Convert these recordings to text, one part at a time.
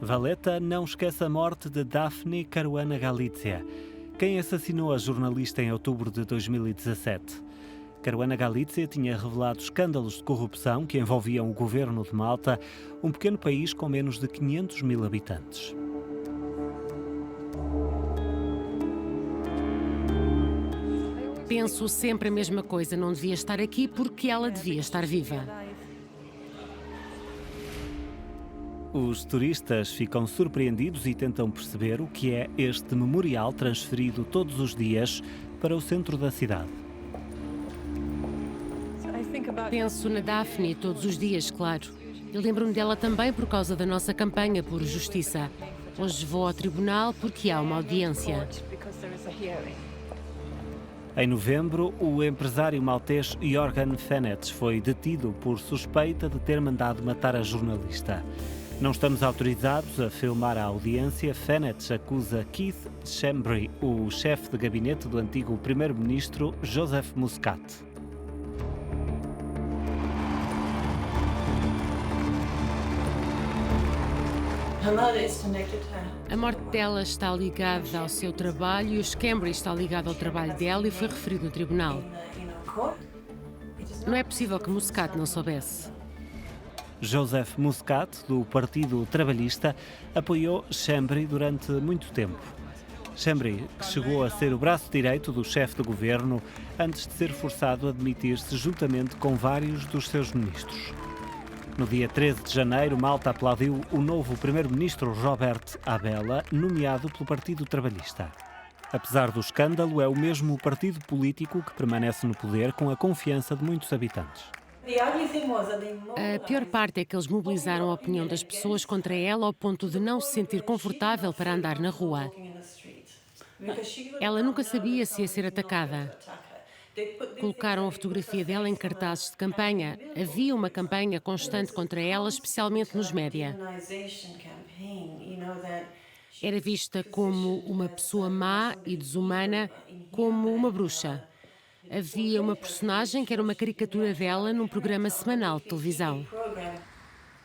Valletta não esquece a morte de Daphne Caruana Galizia, quem assassinou a jornalista em outubro de 2017. Caruana Galizia tinha revelado escândalos de corrupção que envolviam o governo de Malta, um pequeno país com menos de 500 mil habitantes. Penso sempre a mesma coisa, não devia estar aqui porque ela devia estar viva. Os turistas ficam surpreendidos e tentam perceber o que é este memorial transferido todos os dias para o centro da cidade. Penso na Daphne todos os dias, claro. Eu lembro-me dela também por causa da nossa campanha por justiça. Hoje vou ao tribunal porque há uma audiência. Em novembro, o empresário maltês Jorgen Fenech foi detido por suspeita de ter mandado matar a jornalista. Não estamos autorizados a filmar a audiência. Fenech acusa Keith Schembri, o chefe de gabinete do antigo primeiro-ministro Joseph Muscat. A morte dela está ligada ao seu trabalho e o Schembri está ligado ao trabalho dela e foi referido no tribunal. Não é possível que Muscat não soubesse. Joseph Muscat, do Partido Trabalhista, apoiou Schembri durante muito tempo. Schembri, que chegou a ser o braço direito do chefe de governo antes de ser forçado a demitir-se juntamente com vários dos seus ministros. No dia 13 de janeiro, Malta aplaudiu o novo primeiro-ministro Robert Abela, nomeado pelo Partido Trabalhista. Apesar do escândalo, é o mesmo partido político que permanece no poder com a confiança de muitos habitantes. A pior parte é que eles mobilizaram a opinião das pessoas contra ela ao ponto de não se sentir confortável para andar na rua. Ela nunca sabia se ia ser atacada. Colocaram a fotografia dela em cartazes de campanha. Havia uma campanha constante contra ela, especialmente nos média. Era vista como uma pessoa má e desumana, como uma bruxa. Havia uma personagem que era uma caricatura dela num programa semanal de televisão.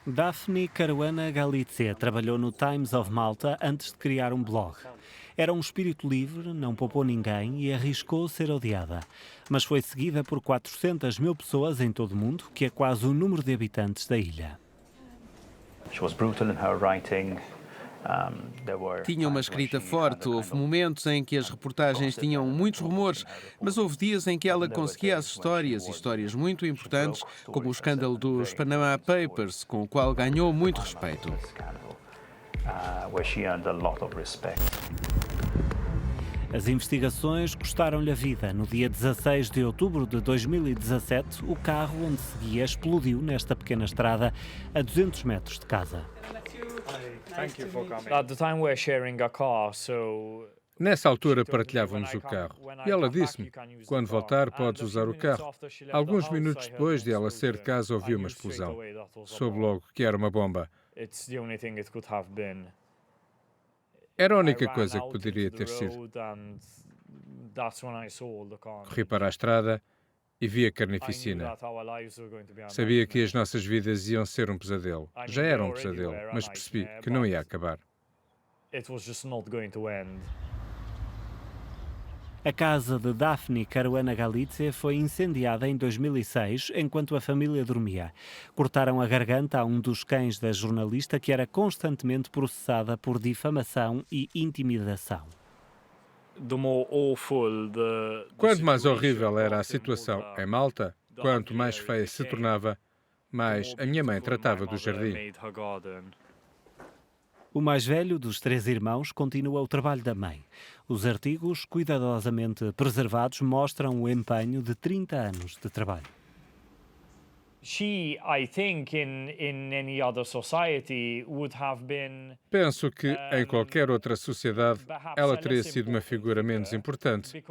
Daphne Caruana Galizia trabalhou no Times of Malta antes de criar um blog. Era um espírito livre, não poupou ninguém e arriscou ser odiada. Mas foi seguida por 400 mil pessoas em todo o mundo, que é quase o número de habitantes da ilha. Tinha uma escrita forte, houve momentos em que as reportagens tinham muitos rumores, mas houve dias em que ela conseguia as histórias muito importantes, como o escândalo dos Panama Papers, com o qual ganhou muito respeito. As investigações custaram-lhe a vida. No dia 16 de outubro de 2017, o carro onde seguia explodiu nesta pequena estrada a 200 metros de casa. Nessa altura partilhávamos o carro e ela disse-me, quando voltar podes usar o carro. Alguns minutos depois de ela sair de casa ouvi uma explosão. Soube logo que era uma bomba. Era a única coisa que poderia ter sido. Corri para a estrada e vi a carnificina. Sabia que as nossas vidas iam ser um pesadelo. Já era um pesadelo, mas percebi que não ia acabar. A casa de Daphne Caruana Galizia foi incendiada em 2006, enquanto a família dormia. Cortaram a garganta a um dos cães da jornalista, que era constantemente processada por difamação e intimidação. Quanto mais horrível era a situação em Malta, quanto mais feia se tornava, mais a minha mãe tratava do jardim. O mais velho dos 3 irmãos continua o trabalho da mãe. Os artigos, cuidadosamente preservados, mostram o empenho de 30 anos de trabalho. Penso que, em qualquer outra sociedade, ela teria sido uma figura menos importante,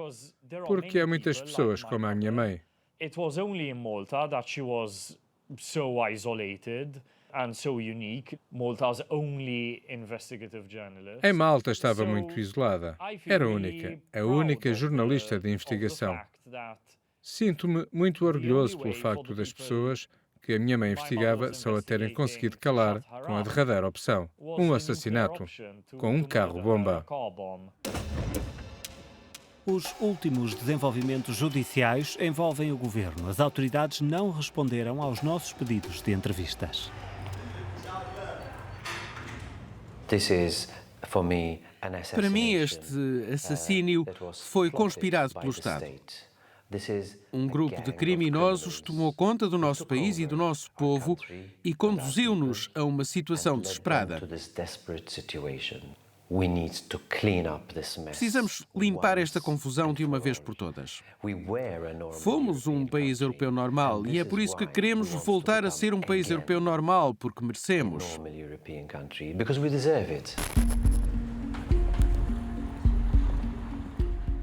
porque há muitas pessoas como a minha mãe. Em Malta estava muito isolada. Era a única jornalista de investigação. Sinto-me muito orgulhoso pelo facto das pessoas que a minha mãe investigava só a terem conseguido calar com a derradeira opção, um assassinato com um carro-bomba. Os últimos desenvolvimentos judiciais envolvem o governo. As autoridades não responderam aos nossos pedidos de entrevistas. Para mim, este assassínio foi conspirado pelo Estado. Um grupo de criminosos tomou conta do nosso país e do nosso povo e conduziu-nos a uma situação desesperada. Precisamos limpar esta confusão de uma vez por todas. Fomos um país europeu normal e é por isso que queremos voltar a ser um país europeu normal, porque merecemos.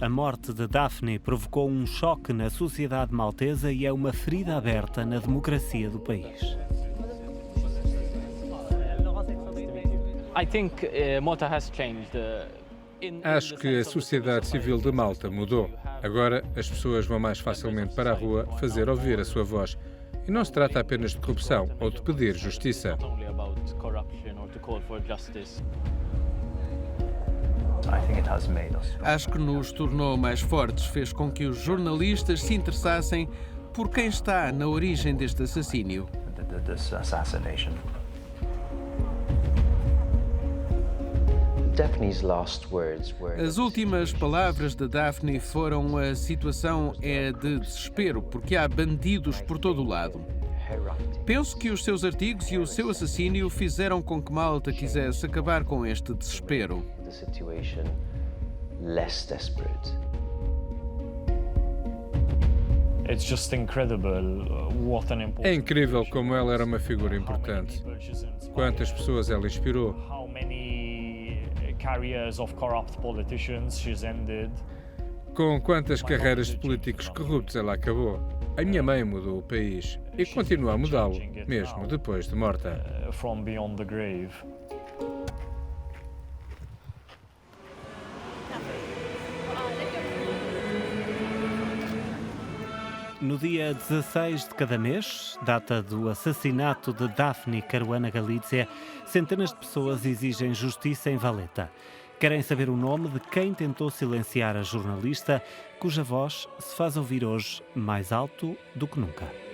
A morte de Daphne provocou um choque na sociedade maltesa e é uma ferida aberta na democracia do país. Acho que a sociedade civil de Malta mudou. Agora as pessoas vão mais facilmente para a rua fazer ouvir a sua voz. E não se trata apenas de corrupção ou de pedir justiça. Acho que nos tornou mais fortes, fez com que os jornalistas se interessassem por quem está na origem deste assassínio. As últimas palavras de Daphne foram: a situação é de desespero, porque há bandidos por todo o lado. Penso que os seus artigos e o seu assassínio fizeram com que Malta quisesse acabar com este desespero. É incrível como ela era uma figura importante. Quantas pessoas ela inspirou. Com quantas carreiras de políticos corruptos ela acabou. A minha mãe mudou o país e continua a mudá-lo, mesmo depois de morta. No dia 16 de cada mês, data do assassinato de Daphne Caruana Galizia, centenas de pessoas exigem justiça em Valletta. Querem saber o nome de quem tentou silenciar a jornalista, cuja voz se faz ouvir hoje mais alto do que nunca.